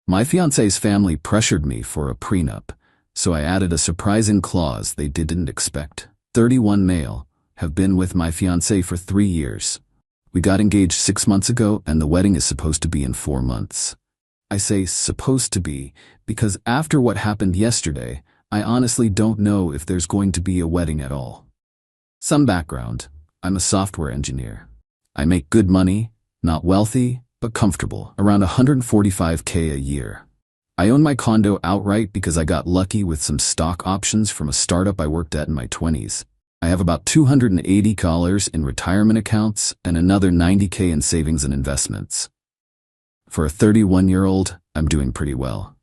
My fiancé's family pressured me for a prenup, so I added a surprising clause they didn't expect. 31 male, have been with my fiancé for 3 years. We got engaged 6 months ago and the wedding is supposed to be in 4 months. I say supposed to be because after what happened yesterday, I honestly don't know if there's going to be a wedding at all. Some background. I'm a software engineer. I make good money, not wealthy, but comfortable, around $145K a year. I own my condo outright because I got lucky with some stock options from a startup I worked at in my 20s. I have about $280 in retirement accounts and another $90K in savings and investments. For a 31-year-old, I'm doing pretty well.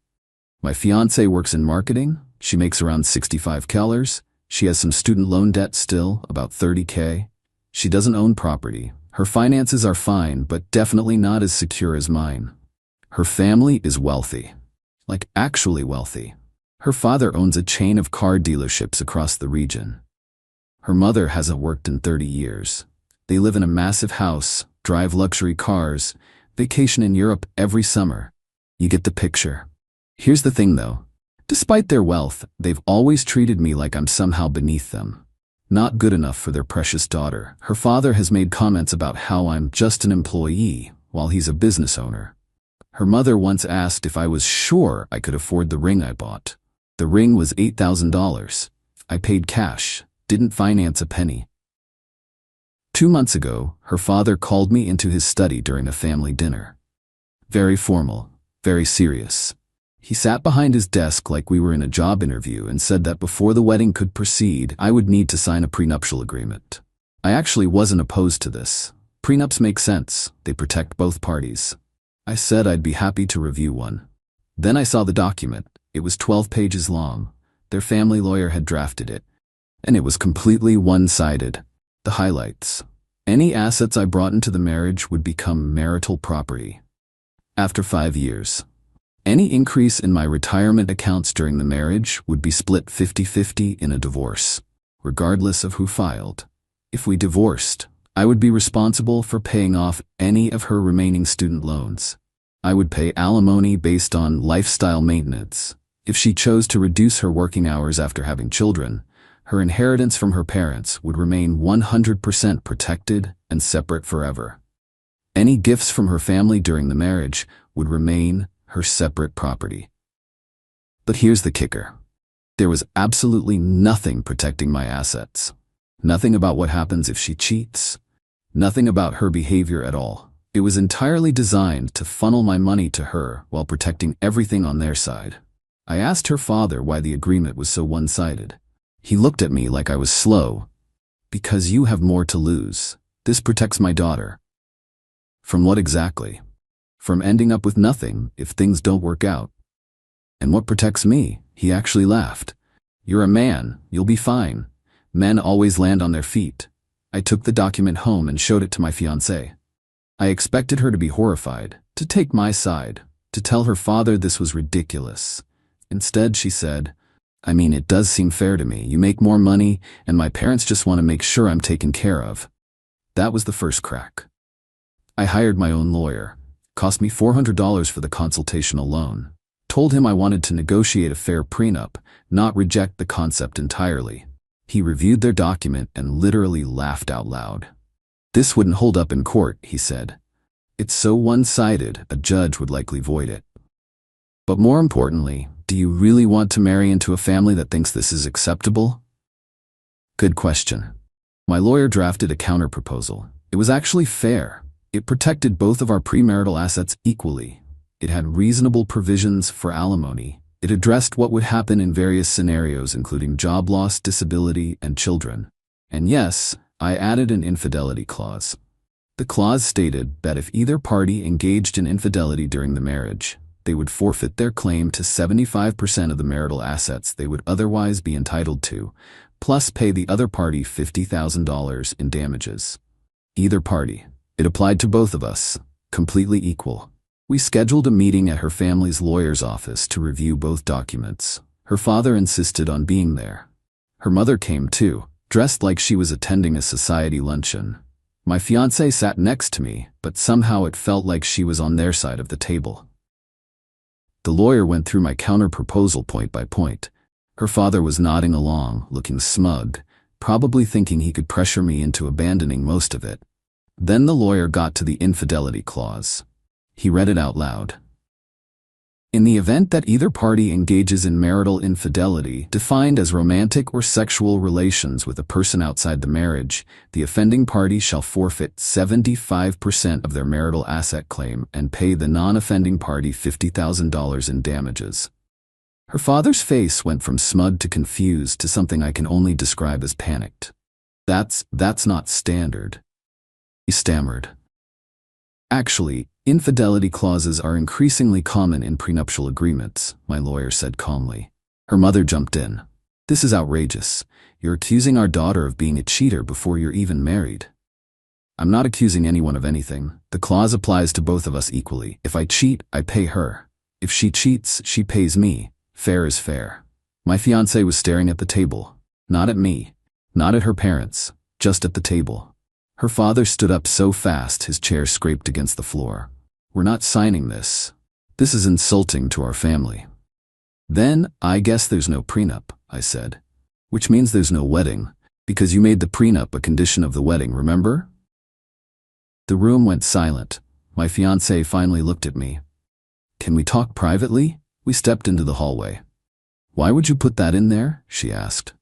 My fiancée works in marketing. She makes around $65K. She has some student loan debt still, about $30K. She doesn't own property. Her finances are fine, but definitely not as secure as mine. Her family is wealthy. Like actually wealthy. Her father owns a chain of car dealerships across the region. Her mother hasn't worked in 30 years. They live in a massive house, drive luxury cars, vacation in Europe every summer. You get the picture. Here's the thing though. Despite their wealth, they've always treated me like I'm somehow beneath them. Not good enough for their precious daughter. Her father has made comments about how I'm just an employee while he's a business owner. Her mother once asked if I was sure I could afford the ring I bought. The ring was $8,000. I paid cash, didn't finance a penny. 2 months ago, her father called me into his study during a family dinner. Very formal, very serious. He sat behind his desk like we were in a job interview and said that before the wedding could proceed, I would need to sign a prenuptial agreement. I actually wasn't opposed to this. Prenups make sense. They protect both parties. I said I'd be happy to review one. Then I saw the document. It was 12 pages long. Their family lawyer had drafted it. And it was completely one-sided. The highlights. Any assets I brought into the marriage would become marital property. After 5 years. Any increase in my retirement accounts during the marriage would be split 50-50 in a divorce, regardless of who filed. If we divorced, I would be responsible for paying off any of her remaining student loans. I would pay alimony based on lifestyle maintenance. If she chose to reduce her working hours after having children, her inheritance from her parents would remain 100% protected and separate forever. Any gifts from her family during the marriage would remain her separate property. But here's the kicker. There was absolutely nothing protecting my assets. Nothing about what happens if she cheats. Nothing about her behavior at all. It was entirely designed to funnel my money to her while protecting everything on their side. I asked her father why the agreement was so one-sided. He looked at me like I was slow. Because you have more to lose. This protects my daughter. From what exactly? From ending up with nothing if things don't work out. And what protects me? He actually laughed. You're a man, you'll be fine. Men always land on their feet. I took the document home and showed it to my fiancée. I expected her to be horrified, to take my side, to tell her father this was ridiculous. Instead, she said, I mean, it does seem fair to me. You make more money, and my parents just want to make sure I'm taken care of. That was the first crack. I hired my own lawyer. Cost me $400 for the consultation alone. Told him I wanted to negotiate a fair prenup, not reject the concept entirely. He reviewed their document and literally laughed out loud. This wouldn't hold up in court, he said. It's so one-sided, a judge would likely void it. But more importantly, do you really want to marry into a family that thinks this is acceptable? Good question. My lawyer drafted a counterproposal. It was actually fair. It protected both of our premarital assets equally. It had reasonable provisions for alimony. It addressed what would happen in various scenarios, including job loss, disability, and children. And yes, I added an infidelity clause. The clause stated that if either party engaged in infidelity during the marriage, they would forfeit their claim to 75% of the marital assets they would otherwise be entitled to, plus pay the other party $50,000 in damages. Either party. It applied to both of us, completely equal. We scheduled a meeting at her family's lawyer's office to review both documents. Her father insisted on being there. Her mother came too, dressed like she was attending a society luncheon. My fiancée sat next to me, but somehow it felt like she was on their side of the table. The lawyer went through my counter-proposal point by point. Her father was nodding along, looking smug, probably thinking he could pressure me into abandoning most of it. Then the lawyer got to the infidelity clause. He read it out loud. In the event that either party engages in marital infidelity, defined as romantic or sexual relations with a person outside the marriage, the offending party shall forfeit 75% of their marital asset claim and pay the non-offending party $50,000 in damages. Her father's face went from smug to confused to something I can only describe as panicked. That's not standard," he stammered. "Actually, infidelity clauses are increasingly common in prenuptial agreements," my lawyer said calmly. Her mother jumped in. "This is outrageous. You're accusing our daughter of being a cheater before you're even married." "I'm not accusing anyone of anything. The clause applies to both of us equally. If I cheat, I pay her. If she cheats, she pays me. Fair is fair." My fiancée was staring at the table. Not at me. Not at her parents. Just at the table. Her father stood up so fast his chair scraped against the floor. "We're not signing this. This is insulting to our family." "Then, I guess there's no prenup," I said. "Which means there's no wedding, because you made the prenup a condition of the wedding, remember?" The room went silent. My fiancée finally looked at me. "Can we talk privately?" We stepped into the hallway. "Why would you put that in there?" she asked.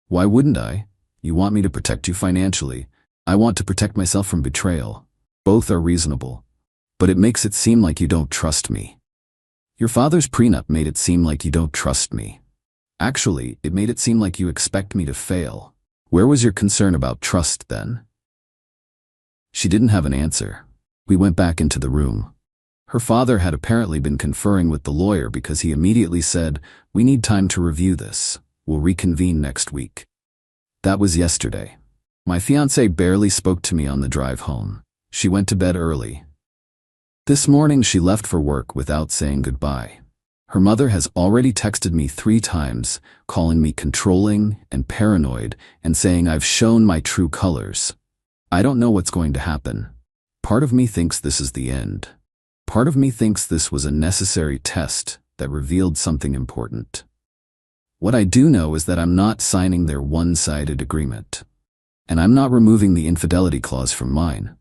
"Why wouldn't I? You want me to protect you financially. I want to protect myself from betrayal. Both are reasonable. But it makes it seem like you don't trust me." "Your father's prenup made it seem like you don't trust me. Actually, it made it seem like you expect me to fail. Where was your concern about trust then?" She didn't have an answer. We went back into the room. Her father had apparently been conferring with the lawyer because he immediately said, "We need time to review this. We'll reconvene next week." That was yesterday. My fiancée barely spoke to me on the drive home. She went to bed early. This morning she left for work without saying goodbye. Her mother has already texted me 3 times, calling me controlling and paranoid and saying I've shown my true colors. I don't know what's going to happen. Part of me thinks this is the end. Part of me thinks this was a necessary test that revealed something important. What I do know is that I'm not signing their one-sided agreement. And I'm not removing the infidelity clause from mine.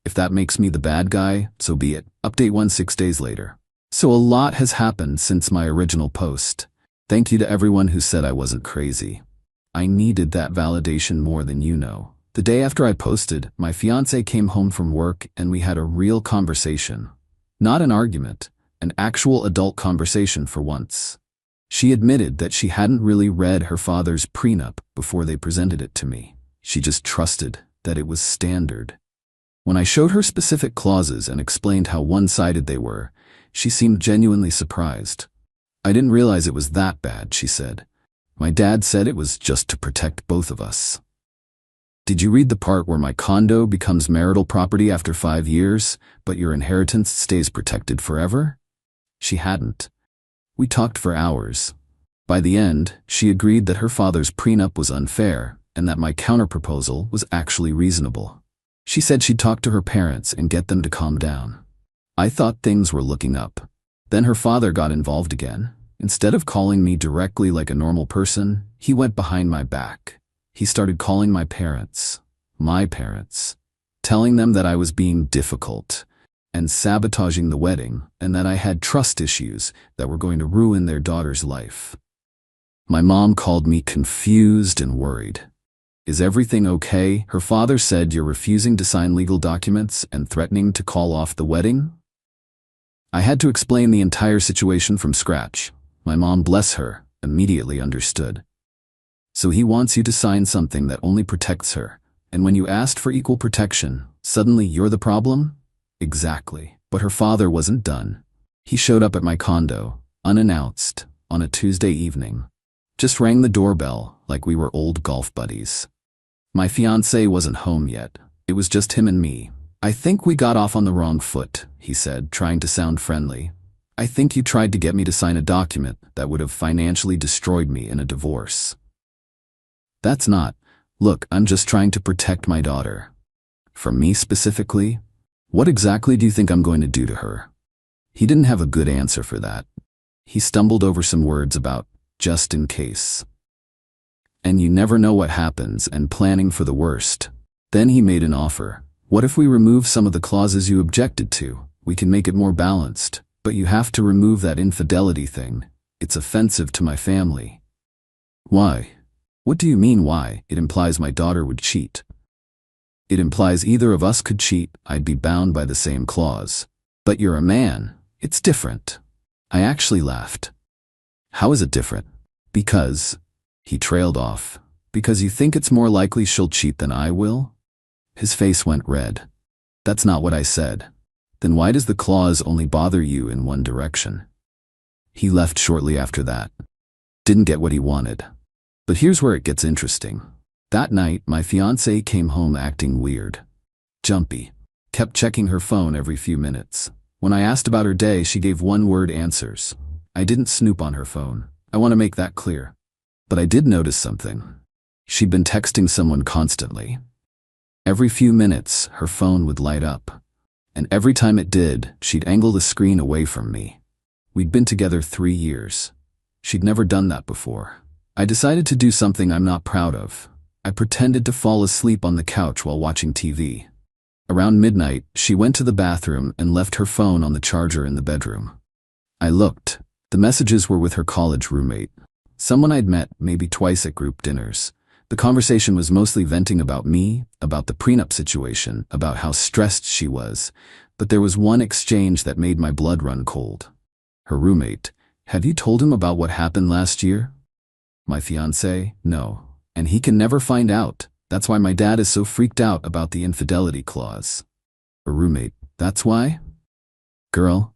If that makes me the bad guy, so be it. Update 6 days later. So a lot has happened since my original post. Thank you to everyone who said I wasn't crazy. I needed that validation more than you know. The day after I posted, my fiancé came home from work and we had a real conversation. Not an argument, an actual adult conversation for once. She admitted that she hadn't really read her father's prenup before they presented it to me. She just trusted that it was standard. When I showed her specific clauses and explained how one-sided they were, she seemed genuinely surprised. "I didn't realize it was that bad," she said. "My dad said it was just to protect both of us." "Did you read the part where my condo becomes marital property after 5 years, but your inheritance stays protected forever?" She hadn't. We talked for hours. By the end, she agreed that her father's prenup was unfair and that my counterproposal was actually reasonable. She said she'd talk to her parents and get them to calm down. I thought things were looking up. Then her father got involved again. Instead of calling me directly like a normal person, he went behind my back. He started calling my parents, telling them that I was being difficult and sabotaging the wedding and that I had trust issues that were going to ruin their daughter's life. My mom called me confused and worried. "Is everything okay?" Her father said, "You're refusing to sign legal documents and threatening to call off the wedding?" I had to explain the entire situation from scratch. My mom, bless her, immediately understood. "So he wants you to sign something that only protects her, and when you asked for equal protection, suddenly you're the problem?" Exactly. But her father wasn't done. He showed up at my condo, unannounced, on a Tuesday evening. Just rang the doorbell like we were old golf buddies. My fiancé wasn't home yet. It was just him and me. "I think we got off on the wrong foot," he said, trying to sound friendly. "I think you tried to get me to sign a document that would have financially destroyed me in a divorce." "That's not. Look, I'm just trying to protect my daughter." "From me specifically? What exactly do you think I'm going to do to her?" He didn't have a good answer for that, He stumbled over some words about just in case. And you never know what happens, and planning for the worst. Then he made an offer. What if we remove some of the clauses you objected to? We can make it more balanced, but you have to remove that infidelity thing. It's offensive to my family. Why? What do you mean why? It implies my daughter would cheat. It implies either of us could cheat. I'd be bound by the same clause. But you're a man. It's different. I actually laughed. How is it different? Because, he trailed off, because you think it's more likely she'll cheat than I will? His face went red. That's not what I said. Then why does the clause only bother you in one direction? He left shortly after that. Didn't get what he wanted. But here's where it gets interesting. That night, my fiancée came home acting weird. Jumpy. Kept checking her phone every few minutes. When I asked about her day, she gave one-word answers. I didn't snoop on her phone. I want to make that clear. But I did notice something. She'd been texting someone constantly. Every few minutes, her phone would light up. And every time it did, she'd angle the screen away from me. We'd been together 3 years. She'd never done that before. I decided to do something I'm not proud of. I pretended to fall asleep on the couch while watching TV. Around midnight, she went to the bathroom and left her phone on the charger in the bedroom. I looked. The messages were with her college roommate. Someone I'd met maybe twice at group dinners. The conversation was mostly venting about me, about the prenup situation, about how stressed she was. But there was one exchange that made my blood run cold. Her roommate. Have you told him about what happened last year? My fiancé? No. And he can never find out. That's why my dad is so freaked out about the infidelity clause. Her roommate. That's why? Girl.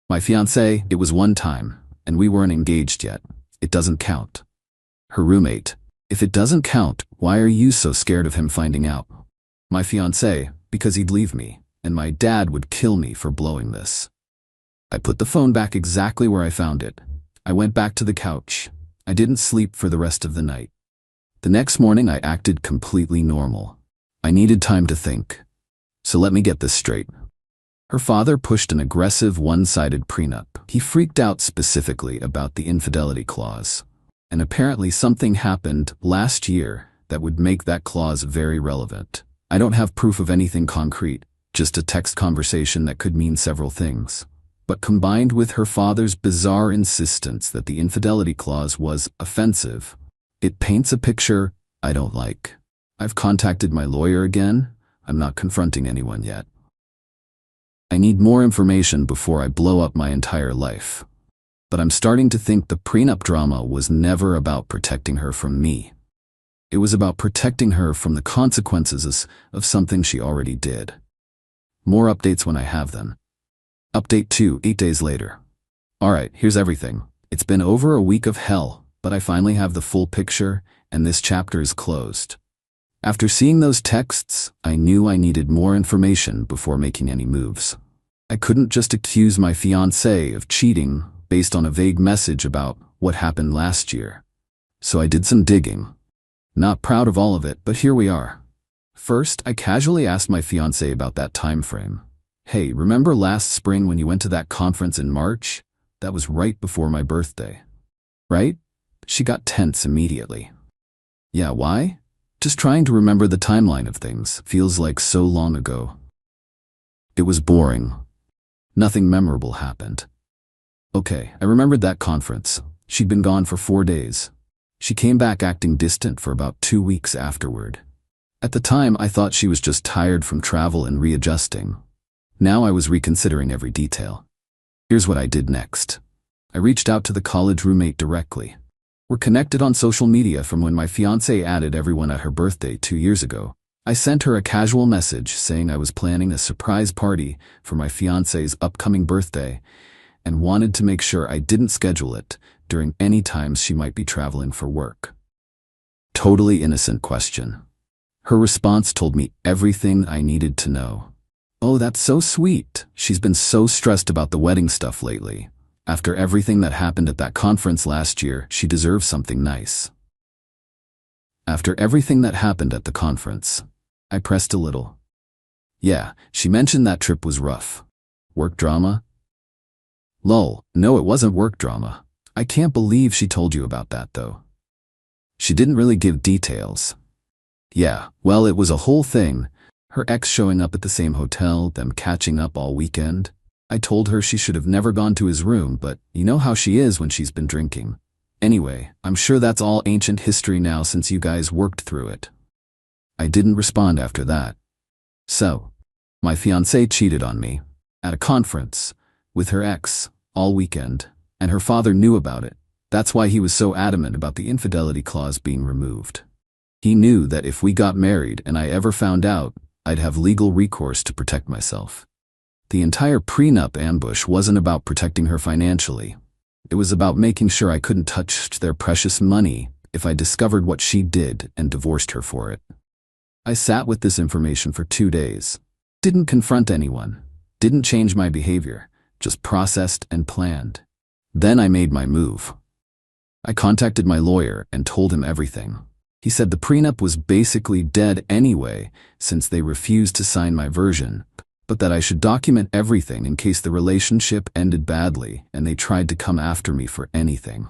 My fiancé, it was one time, and we weren't engaged yet. It doesn't count. Her roommate. If it doesn't count, why are you so scared of him finding out? My fiancé, because he'd leave me, and my dad would kill me for blowing this. I put the phone back exactly where I found it. I went back to the couch. I didn't sleep for the rest of the night. The next morning I acted completely normal. I needed time to think. So let me get this straight. Her father pushed an aggressive one-sided prenup. He freaked out specifically about the infidelity clause. And apparently something happened last year that would make that clause very relevant. I don't have proof of anything concrete, just a text conversation that could mean several things. But combined with her father's bizarre insistence that the infidelity clause was offensive, it paints a picture I don't like. I've contacted my lawyer again. I'm not confronting anyone yet. I need more information before I blow up my entire life. But I'm starting to think the prenup drama was never about protecting her from me. It was about protecting her from the consequences of something she already did. More updates when I have them. Update 2, 8 days later. Alright, here's everything. It's been over a week of hell, but I finally have the full picture, and this chapter is closed. After seeing those texts, I knew I needed more information before making any moves. I couldn't just accuse my fiancé of cheating based on a vague message about what happened last year. So I did some digging. Not proud of all of it, but here we are. First, I casually asked my fiancé about that time frame. Hey, remember last spring when you went to that conference in March? That was right before my birthday. Right? She got tense immediately. Yeah, why? Just trying to remember the timeline of things. Feels like so long ago. It was boring. Nothing memorable happened. Okay, I remembered that conference. She'd been gone for 4 days. She came back acting distant for about 2 weeks afterward. At the time, I thought she was just tired from travel and readjusting. Now I was reconsidering every detail. Here's what I did next. I reached out to the college roommate directly. We're connected on social media from when my fiancé added everyone at her birthday 2 years ago. I sent her a casual message saying I was planning a surprise party for my fiancé's upcoming birthday and wanted to make sure I didn't schedule it during any times she might be traveling for work. Totally innocent question. Her response told me everything I needed to know. Oh, that's so sweet. She's been so stressed about the wedding stuff lately. After everything that happened at that conference last year, she deserves something nice. After everything that happened at the conference, I pressed a little. Yeah, she mentioned that trip was rough. Work drama? Lol, no, it wasn't work drama. I can't believe she told you about that, though. She didn't really give details. Yeah, well, it was a whole thing. Her ex showing up at the same hotel, them catching up all weekend. I told her she should have never gone to his room, but you know how she is when she's been drinking. Anyway, I'm sure that's all ancient history now since you guys worked through it. I didn't respond after that. So, my fiancée cheated on me, at a conference, with her ex, all weekend, and her father knew about it. That's why he was so adamant about the infidelity clause being removed. He knew that if we got married and I ever found out, I'd have legal recourse to protect myself. The entire prenup ambush wasn't about protecting her financially. It was about making sure I couldn't touch their precious money if I discovered what she did and divorced her for it. I sat with this information for 2 days. Didn't confront anyone. Didn't change my behavior. Just processed and planned. Then I made my move. I contacted my lawyer and told him everything. He said the prenup was basically dead anyway, since they refused to sign my version, but that I should document everything in case the relationship ended badly and they tried to come after me for anything.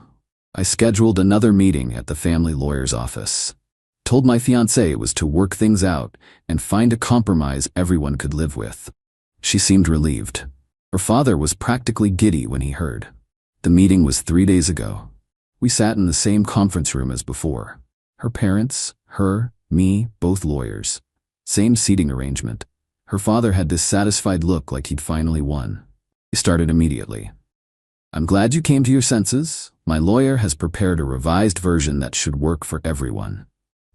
I scheduled another meeting at the family lawyer's office. Told my fiancée it was to work things out and find a compromise everyone could live with. She seemed relieved. Her father was practically giddy when he heard. The meeting was 3 days ago. We sat in the same conference room as before. Her parents, her, me, both lawyers. Same seating arrangement. Her father had this satisfied look like he'd finally won. He started immediately. I'm glad you came to your senses. My lawyer has prepared a revised version that should work for everyone.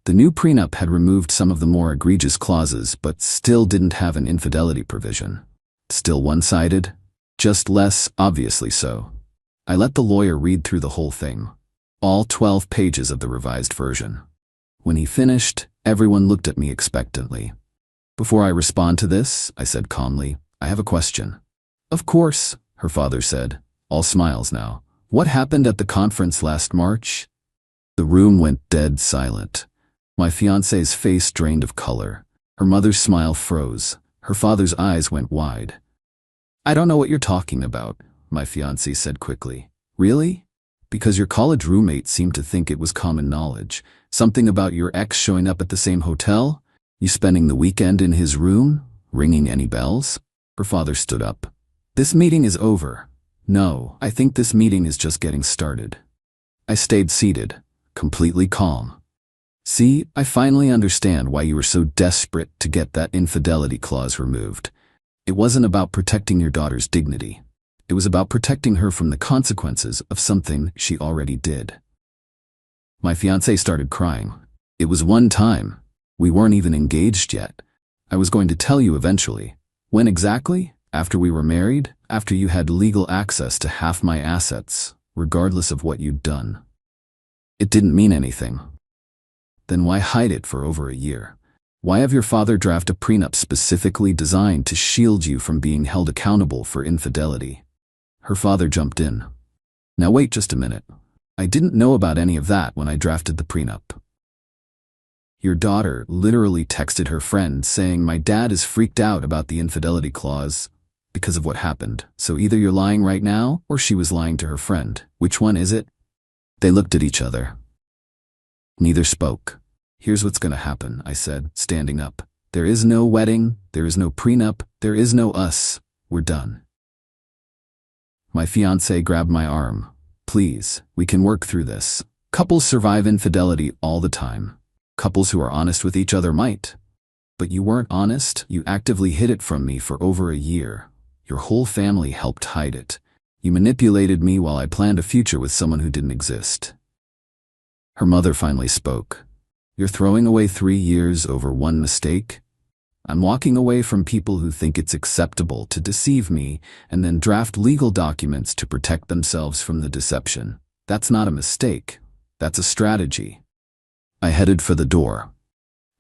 The new prenup had removed some of the more egregious clauses, but still didn't have an infidelity provision. Still one-sided? Just less obviously so. I let the lawyer read through the whole thing. All 12 pages of the revised version. When he finished, everyone looked at me expectantly. Before I respond to this, I said calmly, I have a question. Of course, her father said, all smiles now. What happened at the conference last March? The room went dead silent. My fiancée's face drained of color. Her mother's smile froze. Her father's eyes went wide. I don't know what you're talking about, my fiancée said quickly. Really? Because your college roommate seemed to think it was common knowledge. Something about your ex showing up at the same hotel? You spending the weekend in his room? Ringing any bells? Her father stood up. This meeting is over. No, I think this meeting is just getting started. I stayed seated, completely calm. See, I finally understand why you were so desperate to get that infidelity clause removed. It wasn't about protecting your daughter's dignity. It was about protecting her from the consequences of something she already did. My fiancée started crying. It was one time. We weren't even engaged yet. I was going to tell you eventually. When exactly? After we were married? After you had legal access to half my assets, regardless of what you'd done. It didn't mean anything. Then why hide it for over a year? Why have your father draft a prenup specifically designed to shield you from being held accountable for infidelity? Her father jumped in. Now wait just a minute. I didn't know about any of that when I drafted the prenup. Your daughter literally texted her friend saying my dad is freaked out about the infidelity clause because of what happened. So either you're lying right now or she was lying to her friend. Which one is it? They looked at each other. Neither spoke. Here's what's gonna happen, I said, standing up. There is no wedding, there is no prenup, there is no us. We're done. My fiancée grabbed my arm. Please, we can work through this. Couples survive infidelity all the time. Couples who are honest with each other might. But you weren't honest. You actively hid it from me for over a year. Your whole family helped hide it. You manipulated me while I planned a future with someone who didn't exist. Her mother finally spoke. You're throwing away 3 years over one mistake? I'm walking away from people who think it's acceptable to deceive me and then draft legal documents to protect themselves from the deception. That's not a mistake. That's a strategy. I headed for the door.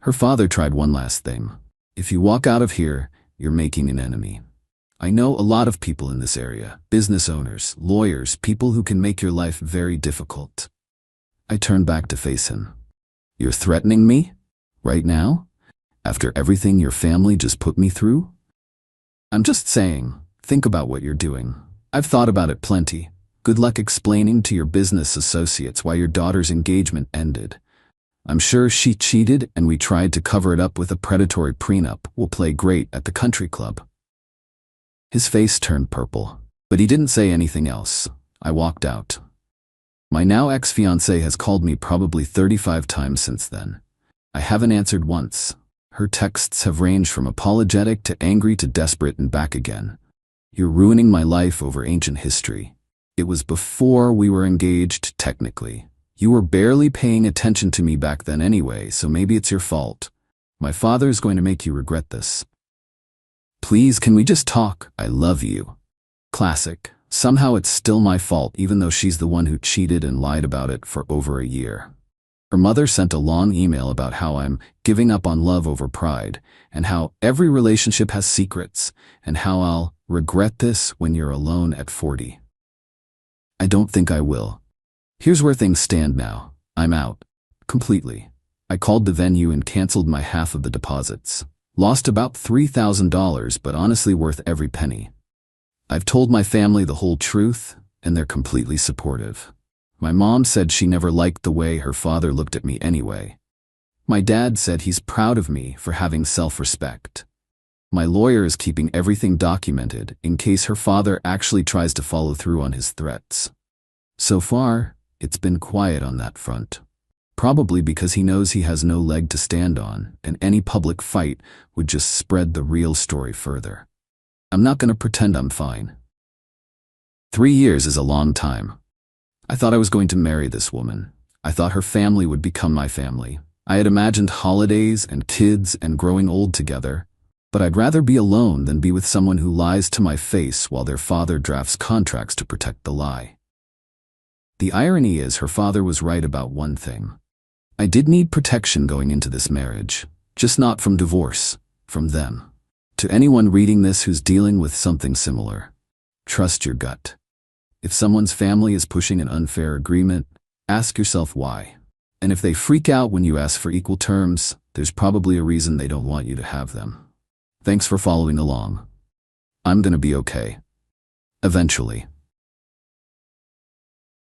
Her father tried one last thing. If you walk out of here, you're making an enemy. I know a lot of people in this area, business owners, lawyers, people who can make your life very difficult. I turned back to face him. You're threatening me? Right now? After everything your family just put me through? I'm just saying, think about what you're doing. I've thought about it plenty. Good luck explaining to your business associates why your daughter's engagement ended. I'm sure she cheated and we tried to cover it up with a predatory prenup. We'll play great at the country club." His face turned purple, but he didn't say anything else. I walked out. My now ex-fiancée has called me probably 35 times since then. I haven't answered once. Her texts have ranged from apologetic to angry to desperate and back again. "You're ruining my life over ancient history. It was before we were engaged, technically. You were barely paying attention to me back then anyway, so maybe it's your fault. My father's going to make you regret this. Please, can we just talk? I love you." Classic. Somehow it's still my fault, even though she's the one who cheated and lied about it for over a year. Her mother sent a long email about how I'm giving up on love over pride, and how every relationship has secrets, and how I'll regret this when you're alone at 40. I don't think I will. Here's where things stand now. I'm out. Completely. I called the venue and canceled my half of the deposits. Lost about $3,000, but honestly worth every penny. I've told my family the whole truth, and they're completely supportive. My mom said she never liked the way her father looked at me anyway. My dad said he's proud of me for having self-respect. My lawyer is keeping everything documented in case her father actually tries to follow through on his threats. So far, it's been quiet on that front. Probably because he knows he has no leg to stand on, and any public fight would just spread the real story further. I'm not going to pretend I'm fine. 3 years is a long time. I thought I was going to marry this woman. I thought her family would become my family. I had imagined holidays and kids and growing old together, but I'd rather be alone than be with someone who lies to my face while their father drafts contracts to protect the lie. The irony is her father was right about one thing. I did need protection going into this marriage, just not from divorce, from them. To anyone reading this who's dealing with something similar, trust your gut. If someone's family is pushing an unfair agreement, ask yourself why. And if they freak out when you ask for equal terms, there's probably a reason they don't want you to have them. Thanks for following along. I'm gonna be okay. Eventually.